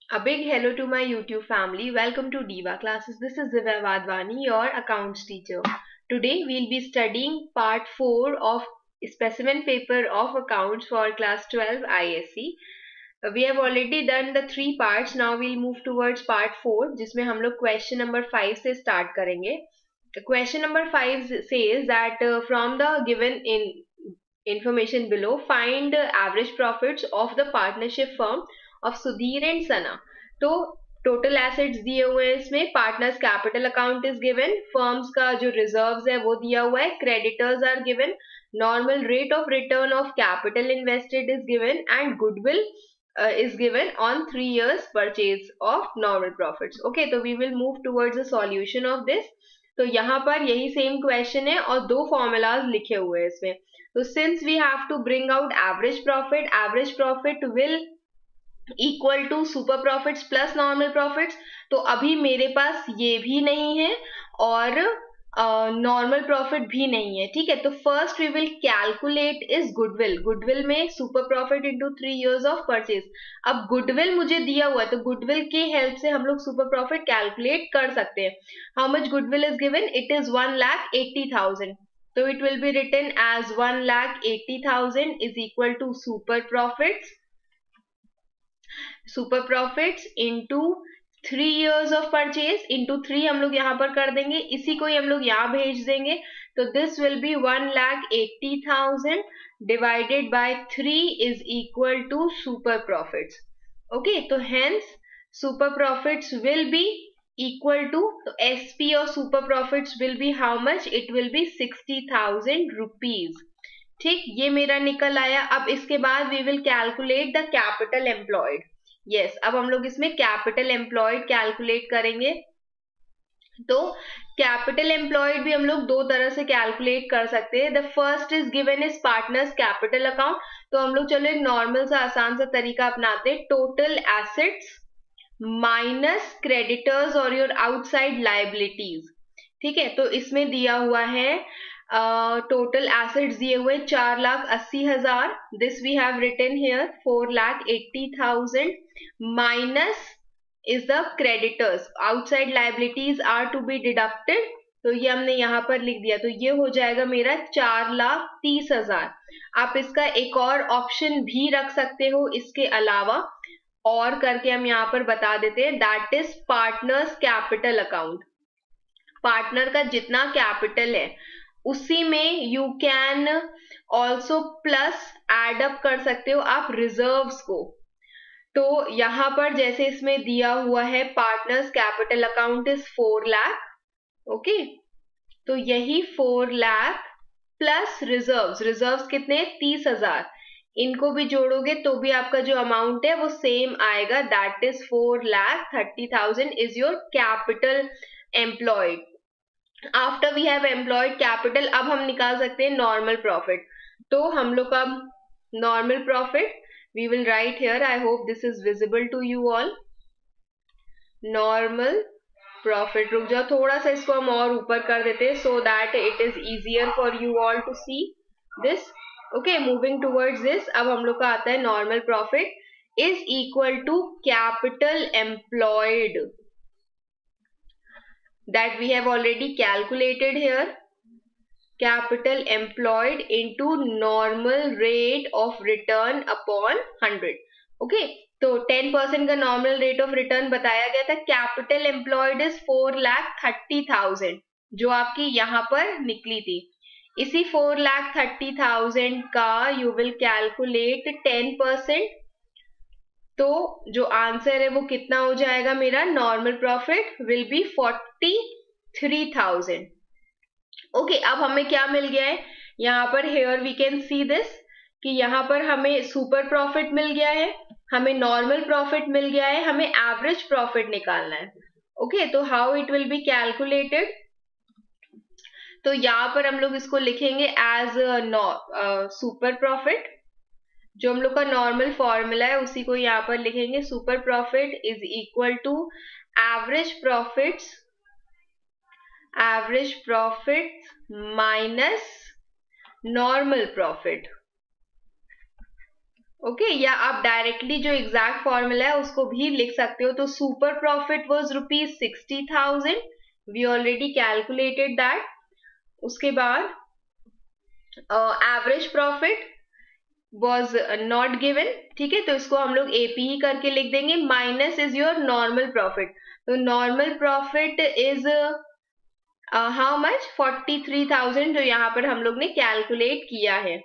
A big hello to my YouTube family. Welcome to Diva Classes. This is Divya Vadvani, your accounts teacher. Today we'll be studying part 4 of specimen paper of accounts for class 12 ISC. We have already done the 3 parts. Now we'll move towards part 4 जिसमें हम लोग question number 5 से start करेंगे. Question number 5 says that from the given information below, find average profits of the partnership firm of Sudhir and Sana. तो total assets दिए हुए हैं, इसमें partners capital account is given, firm's का जो रिजर्व्स है वो दिया हुआ है, creditors are given, normal rate of return of capital invested is given and goodwill is given on 3 years purchase of normal profits. Okay, तो we will move towards the solution of this. तो यहाँ पर यही same question है और दो formulas लिखे हुए हैं इसमें. तो since we have to bring out average profit will equal to super profits plus normal profits. तो अभी मेरे पास ये भी नहीं है और नॉर्मल प्रॉफिट भी नहीं है. ठीक है, तो first we will calculate is goodwill में super profit into 3 years of purchase. अब गुडविल मुझे दिया हुआ है तो गुडविल के हेल्प से हम लोग सुपर प्रॉफिट कैलकुलेट कर सकते हैं. How much goodwill is given? It is 1,80,000. तो it will be written as 1,80,000 is equal to super profits into 3 years of purchase into 3 हम लोग यहाँ पर कर देंगे, इसी को ही हम लोग यहाँ भेज देंगे. तो this will be 1,80,000 divided by 3 is equal to super profits. Okay, तो hence super profits will be equal to, तो एसपी और super profits will be how much? It will be 60,000 rupees. ठीक, ये मेरा निकल आया. अब इसके बाद we will calculate the capital employed. Yes, अब हम लोग इसमें कैपिटल एम्प्लॉयड कैलकुलेट करेंगे. तो कैपिटल एम्प्लॉयड भी हम लोग दो तरह से कैलकुलेट कर सकते हैं. The first is given is partners capital account. तो हम लोग चलो एक नॉर्मल सा आसान सा तरीका अपनाते हैं. टोटल एसेट्स माइनस क्रेडिटर्स और योर आउटसाइड लाइबिलिटीज. ठीक है, तो इसमें दिया हुआ है टोटल एसेट्स दिए हुए 4,80,000. This we have written here 4,80,000 minus is the creditors. Outside liabilities are to be deducted. तो ये हमने यहाँ पर लिख दिया. तो ये हो जाएगा मेरा 4,30,000. आप इसका एक और ऑप्शन भी रख सकते हो इसके अलावा, और करके हम यहाँ पर बता देते हैं. That is partners capital account. Partner का जितना कैपिटल है उसी में you can also plus add up कर सकते हो आप रिजर्व्स को. तो यहां पर जैसे इसमें दिया हुआ है partners capital account is 4 lakh. Okay, तो यही 4 लाख प्लस रिजर्व्स कितने? 30,000. इनको भी जोड़ोगे तो भी आपका जो अमाउंट है वो सेम आएगा. That is 4,30,000 is your capital employed. After we have employed capital, अब हम निकाल सकते हैं नॉर्मल प्रॉफिट. तो हम लोग का normal profit we will write here. I hope this is visible to you all. Normal profit, रुक जाओ थोड़ा सा इसको हम और ऊपर कर देते हैं so that it is easier for you all to see this. Okay, moving towards this, अब हम लोग का आता है normal profit is equal to capital employed that we have already calculated here. Capital employed into normal rate of return upon 100. Okay, तो 10% का normal rate of return बताया गया था. कैपिटल एम्प्लॉयड इज 4,30,000 जो आपकी यहाँ पर निकली थी. इसी 4,30,000 का यू विल कैलकुलेट 10%. तो जो आंसर है वो कितना हो जाएगा मेरा? Normal profit will be 43,000. Okay, अब हमें क्या मिल गया है यहाँ पर? Here we can see this कि यहाँ पर हमें सुपर प्रॉफिट मिल गया है, हमें नॉर्मल प्रॉफिट मिल गया है, हमें एवरेज प्रॉफिट निकालना है. ओके, तो how it will be calculated? तो यहाँ पर हम लोग इसको लिखेंगे एज सुपर प्रॉफिट. जो हम लोग का नॉर्मल फॉर्मूला है उसी को यहाँ पर लिखेंगे. Super profit is equal to average profit minus normal profit. Okay, या आप डायरेक्टली जो एग्जैक्ट फॉर्मूला है उसको भी लिख सकते हो। तो super profit was ₹60,000, we already calculated that. उसके बाद average profit was not given, ठीक है, तो इसको हम लोग AP ही करके लिख देंगे। Minus is your normal profit, तो normal profit is how much, 43,000, जो यहाँ पर हम लोग ने कैलकुलेट किया है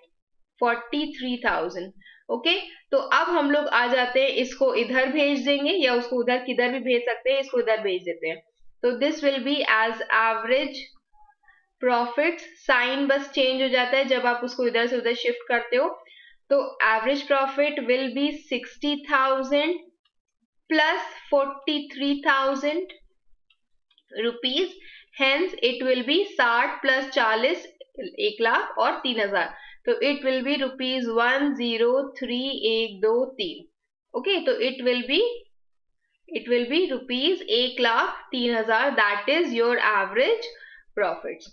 43,000। ओके, तो अब हम लोग आ जाते हैं, इसको इधर भेज देंगे या उसको उधर किधर भी भेज सकते हैं, इसको इधर भेज देते हैं। तो this will be as average profit, sign बस चेंज हो जाता है जब आप उसको इधर से उधर शिफ्ट करते हो। तो average profit will be 60,000 plus 43,000 rupees, hence it will be 60 plus 40 1 lakh और 3,000, तो इट विल बी ₹103,123। ओके, तो it will be ₹1,03,000, that is your average profits.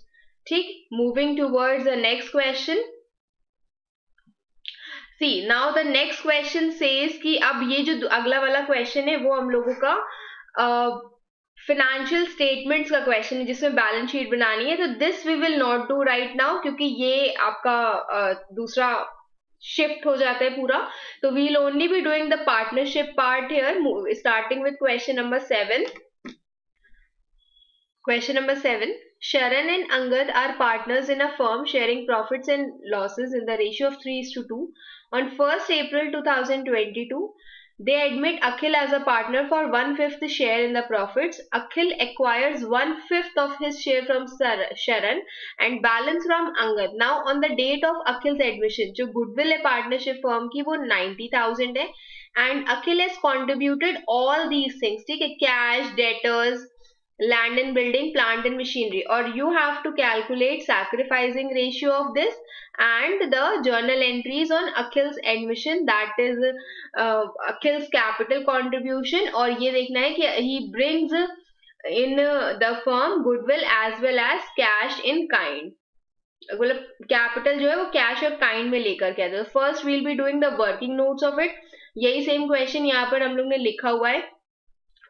ठीक, moving towards the next question. See, now the next question says कि अब ये जो अगला वाला क्वेश्चन है वो हम लोगों का फाइनेंशियल स्टेटमेंट्स का क्वेश्चन है जिसमें बैलेंस शीट बनानी है। तो this we will not do right now, क्योंकि ये आपका दूसरा शिफ्ट हो जाता है पूरा। तो we will only be doing the partnership part here, starting with question number 7। Question number 7. Sharon and Angad are partners in a firm sharing profits and losses in the ratio of 3:2. On 1st April 2022, they admit Akhil as a partner for 1/5 share in the profits. Akhil acquires 1/5 of his share from Sharon and balance from Angad. Now, on the date of Akhil's admission, जो goodwill है partnership firm की वो 90,000 है, and Akhil has contributed all these things, ठीक है, cash, debtors, land and building, plant and machinery, or you have to calculate sacrificing ratio of this and the journal entries on Akhil's admission, that is Akhil's capital contribution, और ये देखना है कि he brings in the firm goodwill as well as cash in kind, मतलब capital जो है वो cash और काइंड में लेकर के आते हैं। First we'll be doing the working notes of it, यही सेम क्वेश्चन यहाँ पर हम लोग ने लिखा हुआ है।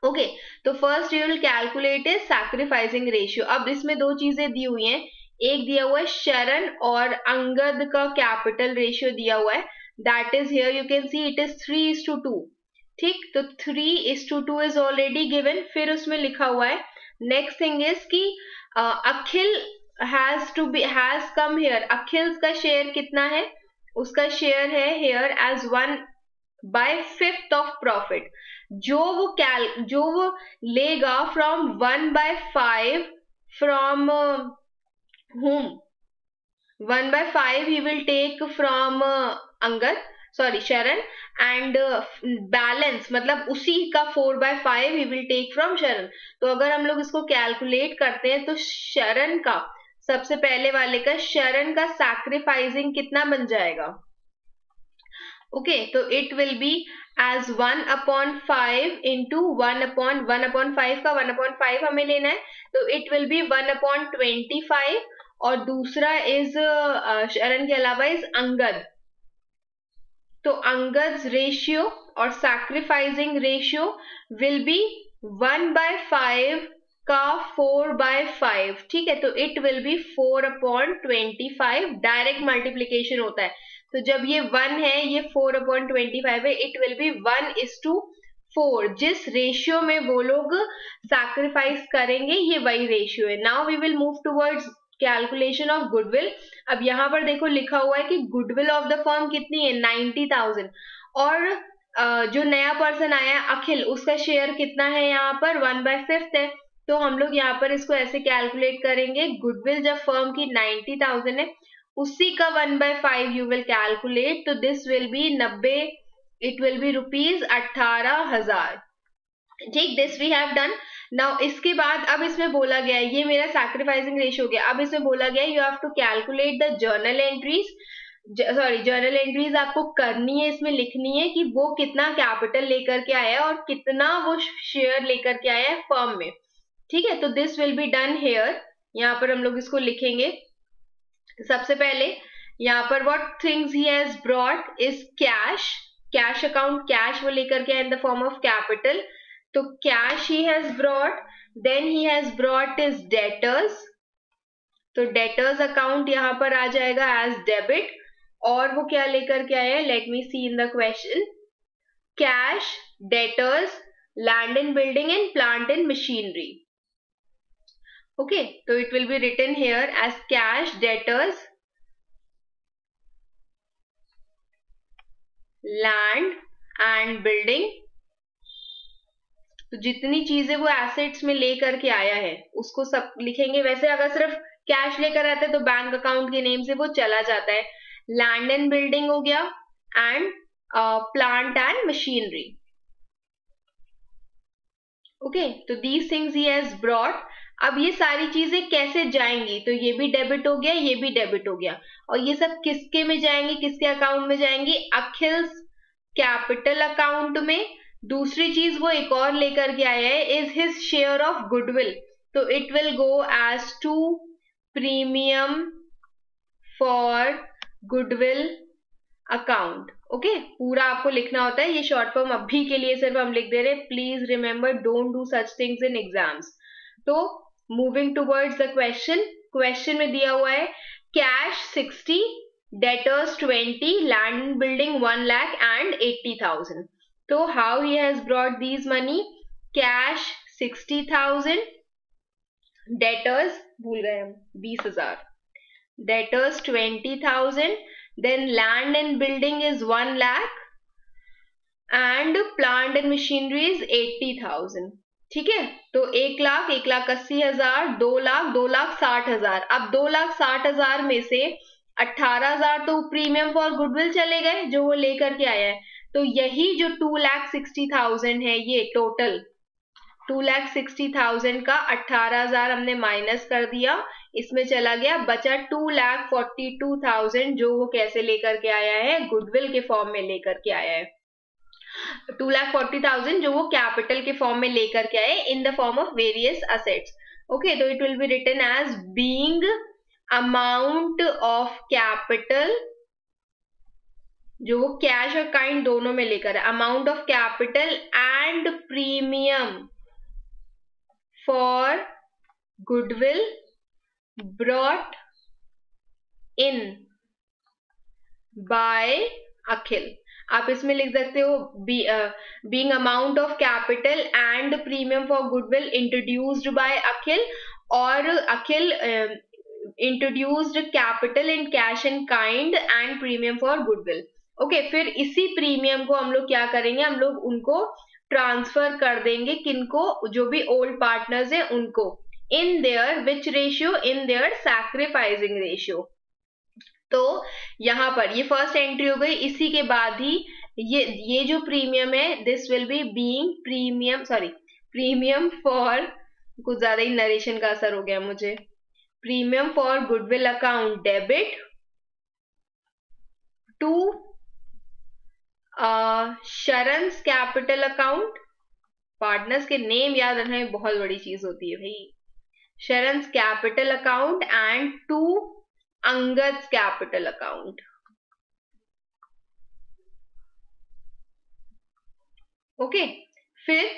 ओके, तो first you will calculate is sacrificing ratio. अब इसमें दो चीजें दी हुई हैं, एक दिया हुआ है शरण और अंगद का कैपिटल रेशियो दिया हुआ है, that is here you can see it is 3:2। ठीक, तो 3:2 इज ऑलरेडी गिवन। फिर उसमें लिखा हुआ है नेक्स्ट थिंग इज कि अखिल हैज कम हियर, अखिल का शेयर कितना है, उसका शेयर है हियर एज 1/5 ऑफ प्रॉफिट, जो वो लेगा from 1/5 from whom, 1/5 he will take from Sharan, and balance मतलब उसी का 4/5 he will take from Sharan। तो अगर हम लोग इसको कैलकुलेट करते हैं तो शरण का, सबसे पहले वाले का शरण का सैक्रिफाइसिंग कितना बन जाएगा। ओके, तो it will be as 1/5 into 1/5 का 1/5 हमें लेना है, तो इट विल बी 1/25, और दूसरा इज शरण के अलावा इज अंगद, तो अंगद रेशियो और सैक्रिफाइसिंग रेशियो विल बी 1/5 का 4/5, ठीक है, तो it will B 4/25, direct multiplication होता है, तो जब ये 1 है ये 4/25 है, इट विल बी 1:4, जिस रेशियो में वो लोग सैक्रिफाइस करेंगे ये वही रेशियो है। Now we will move towards calculation of goodwill. अब यहाँ पर देखो लिखा हुआ है कि गुडविल ऑफ द फर्म कितनी है 90,000, और जो नया पर्सन आया है अखिल, उसका शेयर कितना है यहाँ पर 1/5 है, तो हम लोग यहाँ पर इसको ऐसे कैलकुलेट करेंगे, गुडविल जब फर्म की 90,000 है उसी का 1/5 यू विल कैलकुलेट, तो this will be 90, it will be ₹18,000। ठीक, this we have done. Now इसके बाद अब इसमें बोला गया है, ये मेरा सैक्रिफाइसिंग रेशियो हो गया, अब इसमें बोला गया है you have to calculate the journal entries, journal entries आपको करनी है, इसमें लिखनी है कि वो कितना कैपिटल लेकर के आया है और कितना वो शेयर लेकर के आया है फर्म में। ठीक है, तो this will be done here, यहाँ पर हम लोग इसको लिखेंगे। सबसे पहले यहाँ पर what things he has brought is cash, cash account, cash वो लेकर के in the form of capital, तो cash he has brought, then he has brought is debtors, तो डेटर्स अकाउंट यहां पर आ जाएगा एज डेबिट, और वो क्या लेकर के आया है, let me see in the question, cash, debtors, land and building and plant and machinery. Okay, so it will be written here as cash, debtors, land and building. तो जितनी चीजें वो एसेट्स में लेकर के आया है उसको सब लिखेंगे. वैसे अगर सिर्फ कैश लेकर आते तो बैंक अकाउंट के नेम से वो चला जाता है. लैंड एंड बिल्डिंग हो गया and plant and machinery. Okay, तो these things he has brought. अब ये सारी चीजें कैसे जाएंगी, तो ये भी डेबिट हो गया, ये भी डेबिट हो गया, और ये सब किसके में जाएंगे, किसके अकाउंट में जाएंगे, अखिल्स कैपिटल अकाउंट में. दूसरी चीज वो एक और लेकर के आया है, is his share of goodwill, तो it will go as to premium for goodwill account. Okay, पूरा आपको लिखना होता है, ये शॉर्ट फॉर्म अभी के लिए सिर्फ हम लिख दे रहे हैं. Please remember, don't do such things in exams. तो moving towards the question, question में दिया हुआ है cash 60, debtors 20, land and building 1 lakh and 80,000. तो how he has brought these money, cash 60,000, debtors भूल गए हम 20,000, debtors 20,000, then land and building is 1 lakh and plant and machinery is 80,000. ठीक है, तो 1 लाख, 1,80,000, 2 लाख, 2,60,000. अब 2,60,000 में से 18,000 तो प्रीमियम फॉर गुडविल चले गए जो वो लेकर के आया है. तो यही जो 2,60,000 है, ये टोटल 2,60,000 का 18,000 हमने माइनस कर दिया, इसमें चला गया, बचा 2,42,000 जो वो कैसे लेकर के आया है, गुडविल के फॉर्म में लेकर के आया है. 2,40,000 जो वो कैपिटल के फॉर्म में लेकर के आए in the form of various assets. Okay, तो it will be written as being amount of capital, जो वो कैश और काइंड दोनों में लेकर है, amount of capital and premium for goodwill brought in by Akhil. आप इसमें लिख सकते हो being amount of capital and premium for goodwill introduced by Akhil, और Akhil introduced capital in cash and kind and premium for goodwill. Okay, फिर इसी premium को हम लोग क्या करेंगे, हम लोग उनको ट्रांसफर कर देंगे, किनको, जो भी ओल्ड पार्टनर्स हैं उनको, in their which ratio, in their sacrificing ratio. तो यहाँ पर ये फर्स्ट एंट्री हो गई. इसी के बाद ही ये जो प्रीमियम है, this will be being premium for, कुछ ज्यादा ही नरेशन का असर हो गया मुझे, premium for goodwill account debit to Sharan's capital account. Partners के नेम याद रखना में बहुत बड़ी चीज होती है भाई. Sharan's capital account and to Angad's capital account. Okay, फिर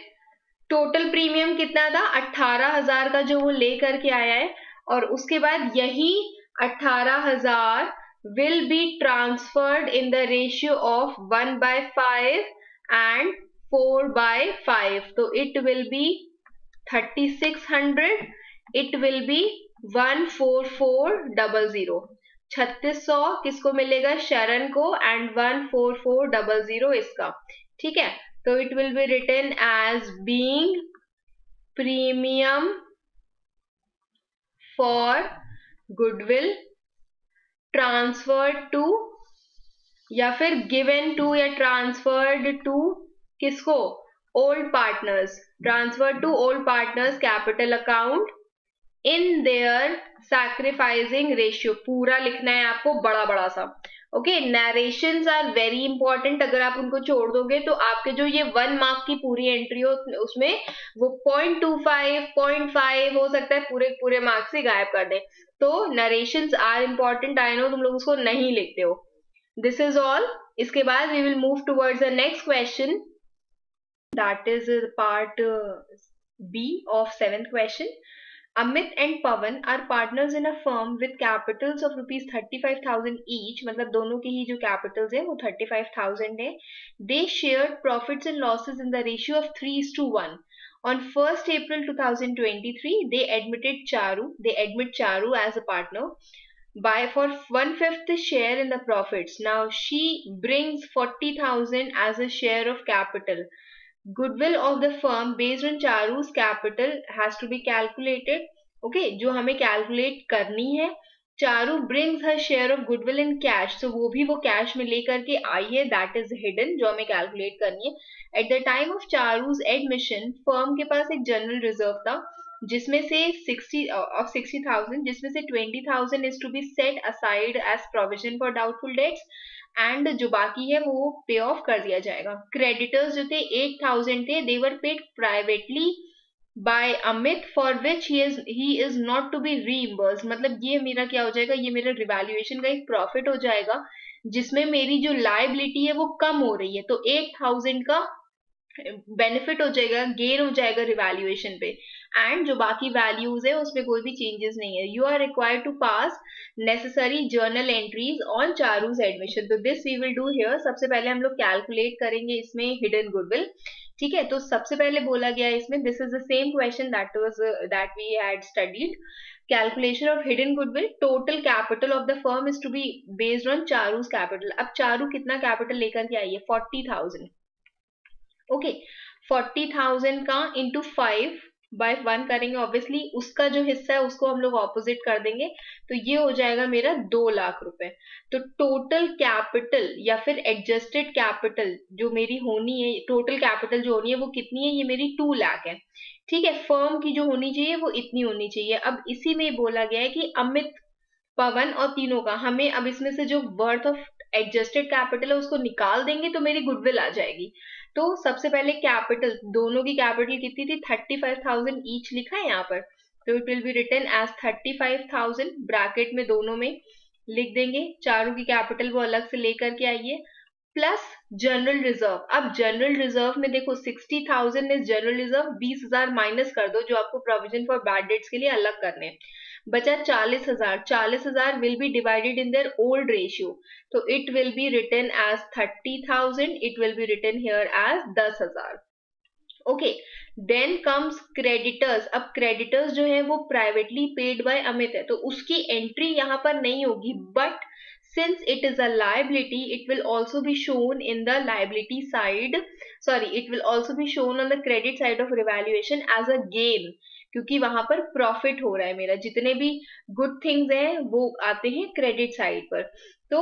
टोटल प्रीमियम कितना था, 18,000 का जो वो ले करके आया है, और उसके बाद यही 18,000 will be transferred in the ratio of 1/5 and 4/5. तो it will be 3,600. It will be 14400. 3600 किसको मिलेगा, शरण को, एंड 14400 इसका. ठीक है, तो it will be written as being premium for goodwill transferred to, या फिर गिवन टू या ट्रांसफर्ड टू किसको, old partners, transferred to old partners capital account in their sacrificing ratio. पूरा लिखना है आपको, बड़ा बड़ा सा. Okay, narrations are very important. अगर आप उनको छोड़ दोगे तो आपके जो ये 1 मार्क की पूरी एंट्री हो उसमें वो 0.25, 0.5 हो सकता है, पूरे मार्क्स से गायब कर दे. तो narrations are important. I know तुम लोग उसको नहीं लिखते हो. This is all. इसके बाद we will move towards the next question, that is part B of 7th question. Amit and Pawan are partners in a firm with capitals of rupees 35,000 each. मतलब दोनों के ही जो capitals है वो 35,000 है. They shared profits and losses in the ratio of 3:1. On 1st April 2023, they admit Charu as a partner by for 1/5 share in the profits. Now she brings 40,000 as a share of capital. Goodwill of the firm based on Charu's capital has to be calculated. Okay, जो हमें calculate करनी है. Charu brings her share of goodwill in cash, so वो भी वो cash में लेकर के आई है, that is hidden, जो हमें calculate करनी है. At the time of Charu's admission, firm के पास एक general reserve था, जिसमें से 60,000, जिसमें से 20,000 is to be set aside as provision for doubtful debts. And जो बाकी है वो पे ऑफ कर दिया जाएगा. क्रेडिटर्स जो थे 8,000 थे, they were paid privately by Amit for which he is not to be reimburse. मतलब ये मेरा क्या हो जाएगा, ये मेरा रिवैल्यूएशन का एक प्रॉफिट हो जाएगा, जिसमें मेरी जो लायबिलिटी है वो कम हो रही है. तो 8,000 का बेनिफिट हो जाएगा, गेन हो जाएगा रिवैल्यूएशन पे. एंड जो बाकी वैल्यूज है उसमें कोई भी चेंजेस नहीं है. You are required to pass necessary journal entries on Charu's admission. तो this we will do here. सबसे पहले हम लोग कैलकुलेट करेंगे इसमें हिडन गुडविल. ठीक है, तो सबसे पहले बोला गया इसमें, this is the same question that we had studied. Calculation of hidden goodwill. Total capital of the firm is to be based on Charu's capital. अब चारू कितना कैपिटल लेकर के आई है, 40,000. ओके, 40,000 का इंटू 5/1 करेंगे. ऑब्वियसली उसका जो हिस्सा है उसको हम लोग ऑपोजिट कर देंगे, तो ये हो जाएगा मेरा 2 लाख रुपए. तो टोटल कैपिटल या फिर एडजस्टेड कैपिटल जो मेरी होनी है, टोटल कैपिटल जो होनी है वो कितनी है, ये मेरी 2 लाख है. ठीक है, फर्म की जो होनी चाहिए वो इतनी होनी चाहिए. अब इसी में बोला गया है कि अमित, पवन और तीनों का हमें अब इसमें से जो वर्थ ऑफ एडजस्टेड कैपिटल है उसको निकाल देंगे तो मेरी गुडविल आ जाएगी. तो सबसे पहले कैपिटल, दोनों की कैपिटल कितनी थी, 35,000 ईच लिखा है यहाँ पर. तो it will be written as 35,000, bracket में दोनों में लिख देंगे. चारों की कैपिटल वो अलग से लेकर के आइए, प्लस जनरल रिजर्व. अब जनरल रिजर्व में देखो 60,000 इज जनरल रिजर्व, 20,000 माइनस कर दो जो आपको प्रोविजन फॉर बैड डेट्स के लिए अलग करने हैं. बचा 40,000. 40,000 will be divided in their old ratio, तो it will be written as 30,000. It will be written here as 10,000. Okay, then comes creditors. अब क्रेडिटर्स जो है वो प्राइवेटली पेड बाय अमित है, तो उसकी एंट्री यहाँ पर नहीं होगी, but since it is a liability, it will also be shown in the liability side, it will also be shown on the credit side of revaluation as a gain, क्योंकि वहां पर प्रॉफिट हो रहा है मेरा. जितने भी गुड थिंग्स हैं वो आते हैं क्रेडिट साइड पर. तो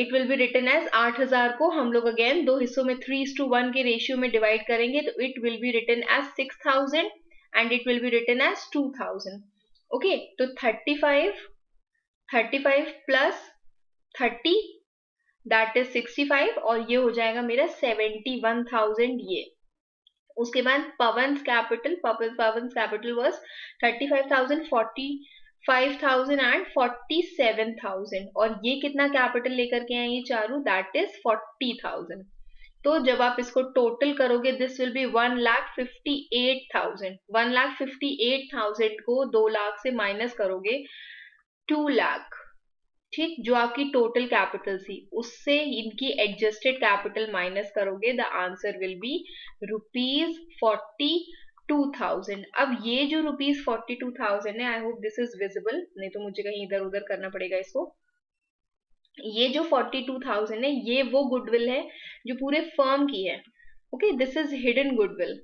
it will be written as 8,000 को हम लोग अगेन दो हिस्सों में 3:1 के रेशियो में डिवाइड करेंगे, तो it will be written as 6,000 and it will be written as 2,000. Okay, तो 35 प्लस 30 दैट इज 65, और ये हो जाएगा मेरा 71,000 ये. उसके बाद पवन्स कैपिटल वाज 35,000, 45,000 एंड 47,000, और ये कितना कैपिटल लेकर के आएंगे चारू, दैट इज 40,000. तो जब आप इसको टोटल करोगे दिस विल बी 1,58,000. 1,58,000 को 2 लाख से माइनस करोगे 2 लाख. ठीक, जो आपकी टोटल कैपिटल थी उससे इनकी एडजस्टेड कैपिटल माइनस करोगे, द आंसर विल बी ₹42,000. अब ये जो ₹42,000 है, आई होप दिस इज विजिबल, नहीं तो मुझे कहीं इधर उधर करना पड़ेगा इसको. ये जो 42,000 है ये वो गुडविल है जो पूरे फर्म की है. Okay, this is hidden goodwill.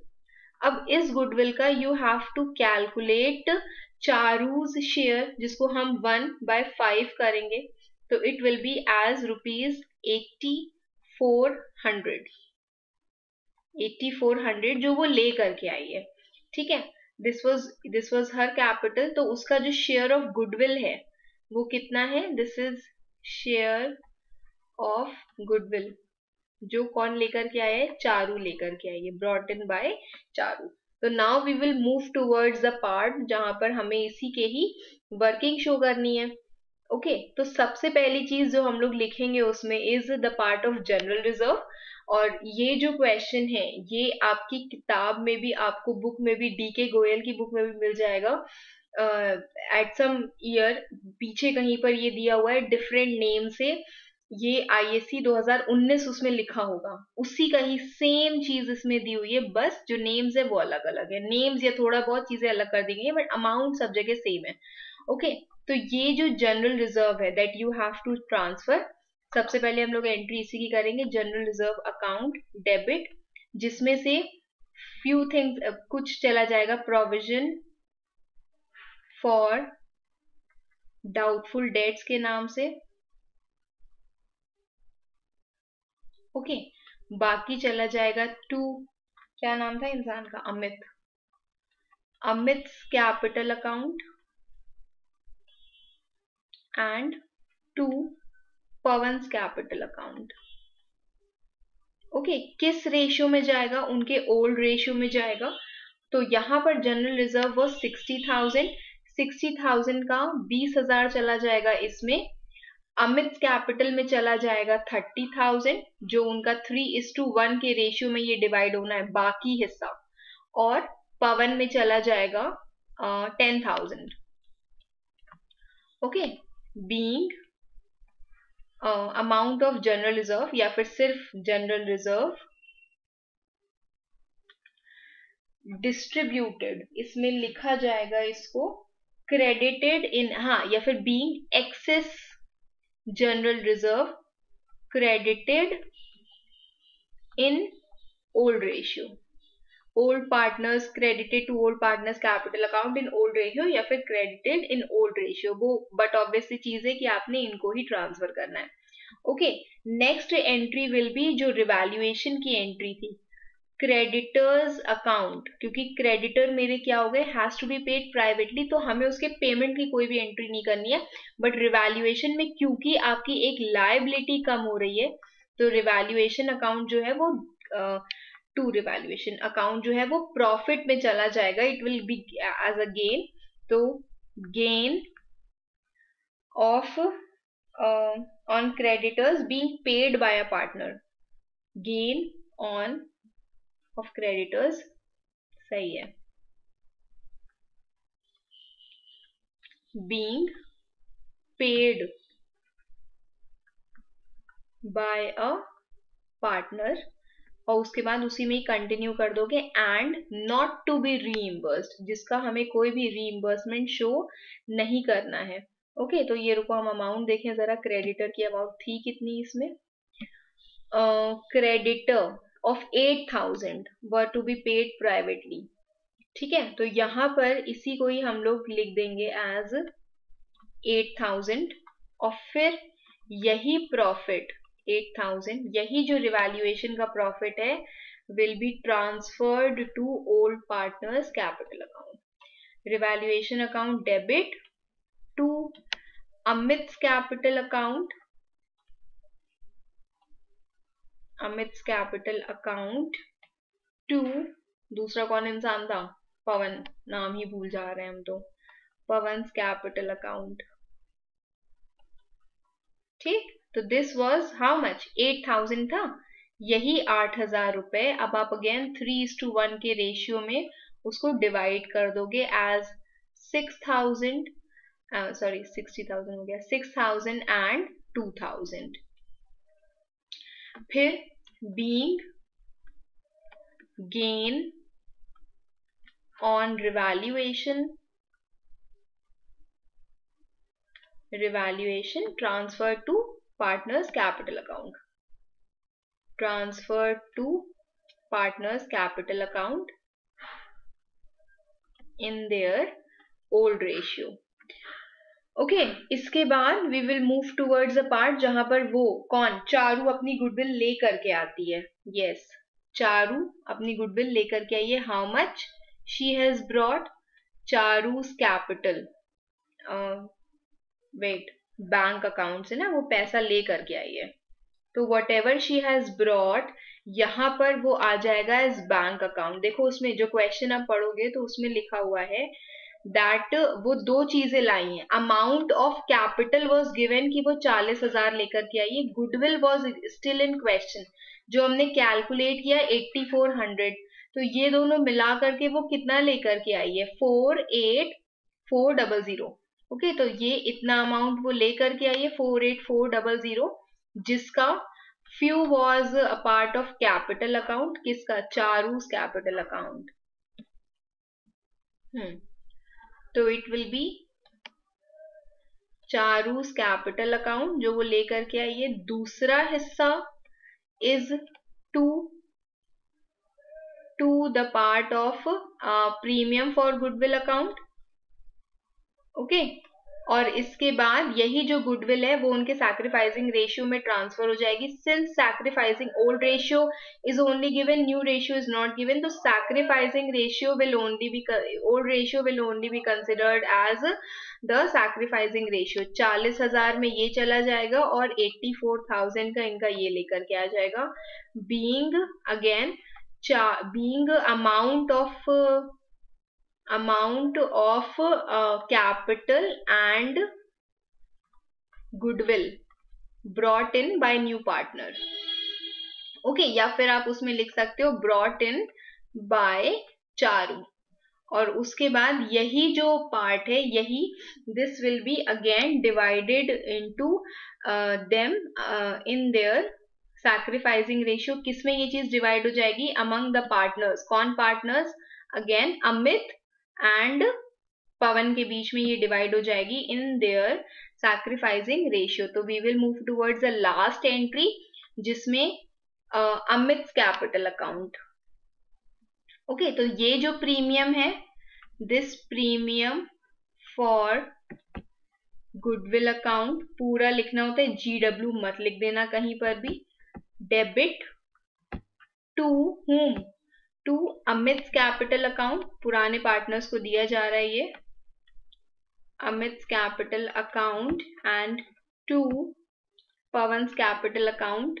अब इस गुडविल का you have to calculate Charu's share, जिसको हम 1/5 करेंगे, तो इट विल बी एज ₹8,400. 8,400 जो वो ले करके आई है. ठीक है, दिस वाज हर कैपिटल, तो उसका जो शेयर ऑफ गुडविल है वो कितना है, this is share of goodwill, जो कौन लेकर के आया है, चारू लेकर के आई है, ब्रॉट इन बाय चारू. तो now we will move towards the part जहां पर हमें इसी के ही वर्किंग शो करनी है. ओके तो सबसे पहली चीज जो हम लोग लिखेंगे उसमें is the part of general reserve. और ये जो क्वेश्चन है ये आपकी किताब में भी, आपको बुक में भी, डीके गोयल की बुक में भी मिल जाएगा एट सम ईयर। पीछे कहीं पर ये दिया हुआ है डिफरेंट नेम से, ये आईएससी 2019 उसमें लिखा होगा, उसी का ही सेम चीज इसमें दी हुई है, बस जो नेम्स है वो अलग अलग है, नेम्स या थोड़ा बहुत चीजें अलग कर दी गई है बट अमाउंट सब जगह सेम है। ओके तो ये जो जनरल रिजर्व है that you have to transfer, सबसे पहले हम लोग एंट्री इसी की करेंगे, जनरल रिजर्व अकाउंट डेबिट, जिसमें से फ्यू थिंग्स कुछ चला जाएगा, प्रोविजन फॉर डाउटफुल डेट्स के नाम से। ओके बाकी चला जाएगा टू, क्या नाम था इंसान का, Amit, Amit's capital account and to Pawan's capital account. Okay किस रेशियो में जाएगा, उनके ओल्ड रेशियो में जाएगा। तो यहां पर जनरल रिजर्व वो 60,000, 60,000 का 20,000 चला जाएगा इसमें, अमित कैपिटल में चला जाएगा 30,000 जो उनका 3:1 के रेशियो में ये डिवाइड होना है बाकी हिस्सा, और पवन में चला जाएगा 10,000। Okay being amount of general reserve या फिर सिर्फ जनरल रिजर्व डिस्ट्रीब्यूटेड, इसमें लिखा जाएगा इसको क्रेडिटेड इन, हाँ, या फिर being excess general reserve credited in old ratio, old partners credited to old partners capital account in old ratio या फिर credited in old ratio, वो बट ऑब्वियसली चीज है कि आपने इनको ही ट्रांसफर करना है। Okay next entry will be जो रिवैल्यूएशन की एंट्री थी, क्रेडिटर्स अकाउंट, क्योंकि क्रेडिटर मेरे क्या हो गए, has to be paid privately, तो हमें उसके पेमेंट की कोई भी एंट्री नहीं करनी है। बट रिवैल्यूएशन में क्योंकि आपकी एक लायबिलिटी कम हो रही है, तो रिवैल्यूएशन अकाउंट जो है वो टू रिवैल्यूएशन अकाउंट जो है वो प्रॉफिट में चला जाएगा, it will be as a gain. तो gain of on creditors being paid by a partner, gain on of creditors, सही है, being paid by a partner, और उसके बाद उसी में ही कंटिन्यू कर दोगे, and not to be reimbursed, जिसका हमें कोई भी रीइंबर्समेंट शो नहीं करना है। ओके तो ये रुको हम अमाउंट देखें जरा, क्रेडिटर की अमाउंट थी कितनी इसमें, creditor of 8,000 were to be paid privately। ठीक है तो यहां पर इसी को ही हम लोग लिख देंगे एज 8,000, और फिर यही प्रॉफिट 8,000, यही जो रिवैल्यूएशन का प्रॉफिट है will be transferred to old partners capital account, revaluation account debit to Amit's capital account, Amit's capital account to, दूसरा कौन इंसान था, पवन, नाम ही भूल जा रहे हैं हम तो, पवन्स कैपिटल अकाउंट। ठीक तो दिस वाज हाउ मच, 8,000 था, यही 8,000 रुपए। अब आप अगेन 3:1 के रेशियो में उसको डिवाइड कर दोगे एज 6,000, सॉरी 60,000 हो गया, 6,000 एंड 2,000। फिर being gain on revaluation, revaluation transfer to partners capital account, transfer to partners capital account in their old ratio. Okay इसके बाद we will move towards a part जहां पर वो कौन, चारू अपनी गुडविल ले करके आती है। यस चारू अपनी गुडविल लेकर के आई है, how much she has brought, Charu's capital, वेट बैंक अकाउंट से ना वो पैसा ले करके आई है, तो whatever she has brought यहां पर वो आ जाएगा एज बैंक अकाउंट। देखो उसमें जो क्वेश्चन आप पढ़ोगे तो उसमें लिखा हुआ है दैट वो दो चीजें लाई हैं. Amount of capital was given कि वो 40,000 लेकर के आई है. Goodwill was still in question. जो हमने कैलकुलेट किया 8400, तो ये दोनों मिला करके वो कितना लेकर के आई है 48400. ओके, तो ये इतना अमाउंट वो लेकर के आई है 48400, जिसका few was a part of capital account. किसका? Charu's capital account. तो it will be Charu's capital account जो वो लेकर के आई है. दूसरा हिस्सा is to the part of premium for goodwill account. Okay, और इसके बाद यही जो गुडविल है वो उनके सैक्रिफाइसिंग रेशियो में ट्रांसफर हो जाएगी. Since sacrificing old ratio is only given, new ratio is not given, तो sacrificing ratio will only be, old ratio will only be considered as the sacrificing ratio. 40,000 में ये चला जाएगा और 84,000 का इनका ये लेकर के आ जाएगा. Being again being amount of capital and goodwill brought in by new partner. Okay, या फिर आप उसमें लिख सकते हो brought in by चारू. और उसके बाद यही जो पार्ट है, यही this will be again divided into them in their sacrificing ratio. किसमें ये चीज डिवाइड हो जाएगी? Among the partners. कौन partners? Again Amit and Pawan के बीच में ये डिवाइड हो जाएगी इन देयर सैक्रिफाइसिंग रेशियो. तो we will move towards the last entry जिसमें अमित कैपिटल अकाउंट. ओके, तो ये जो प्रीमियम है, this premium for goodwill account पूरा लिखना होता है. GW मत लिख देना कहीं पर भी. Debit to whom? To Amit capital account. पुराने पार्टनर्स को दिया जा रहा है ये Amit capital account and to Pawan's capital account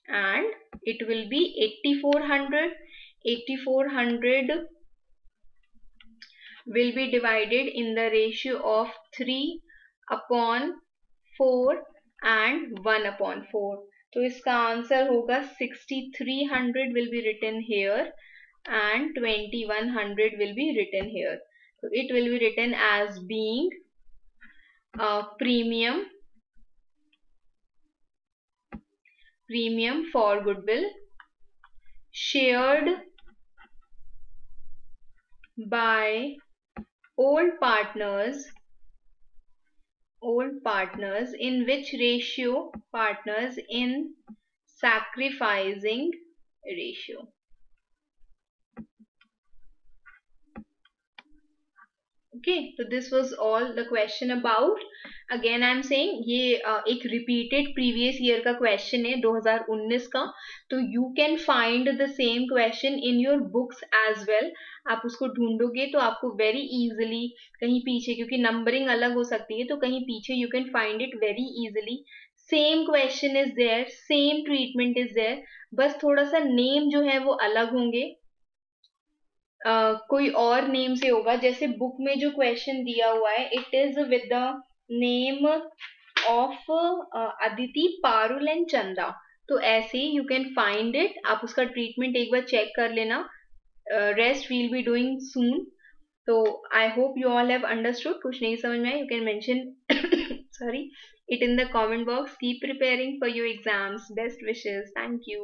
and it will be 8400. 8400 will be divided in the ratio of 3/4 and 1/4. तो इसका आंसर होगा 6300 will be written here and 2100 will be written here. So it will be written as being premium for goodwill shared by old partners. In which ratio? Partners in sacrificing ratio. Okay, so this was all the question about. Again I am saying ये एक repeated previous year का question है 2019 का. तो you can find the same question in your books as well. आप उसको ढूंढोगे तो आपको very easily कहीं पीछे, क्योंकि नंबरिंग अलग हो सकती है, तो कहीं पीछे you can find it very easily. Same question is there, same treatment is there, बस थोड़ा सा नेम जो है वो अलग होंगे. कोई और नेम से होगा. जैसे बुक में जो क्वेश्चन दिया हुआ है, it is with the name of Aditi, Parul and चंदा. तो ऐसे ही यू कैन फाइंड इट. आप उसका ट्रीटमेंट एक बार चेक कर लेना. रेस्ट वील बी डूइंग सून. तो I hope you all have understood. कुछ नहीं समझ में आया, you can mention sorry it in the comment box. Keep preparing for your exams. Best wishes. Thank you.